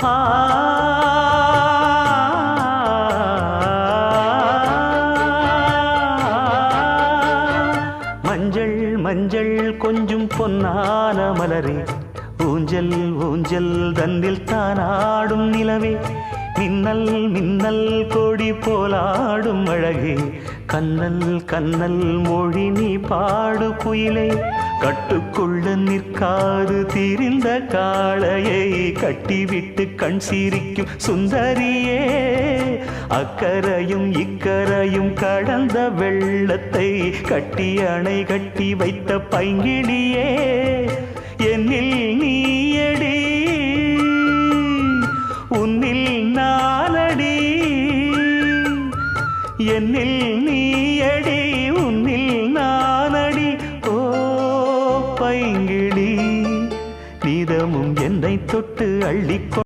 ஆ மஞ்சள் மஞ்சள் கொஞ்சம் பொன்னான மலரே, ஊஞ்சல் ஊஞ்சல் தந்தில் தானாடும் நிலவே, மின்னல் மின்னல் கொடி போலாடும் அழகே, கண்ணல் கண்ணல் மொழி நீ பாடு குயிலே, கட்டுக்குள்ள நிற்காது திரிந்த காளையை கட்டிவிட்டு கண் சிரிக்கும் சுந்தரியே, அக்கரையும் இக்கரையும் கடந்த வெள்ளத்தை கட்டி அணை கட்டி வைத்த பைங்கிளியே, என்னில் நீயடி உன்னில் நானடி, என்னில் நீயடி உன்னில் நானடி, ஓ பைங்கிளி நீதமும் என்னை தொட்டு அள்ளிக்கொ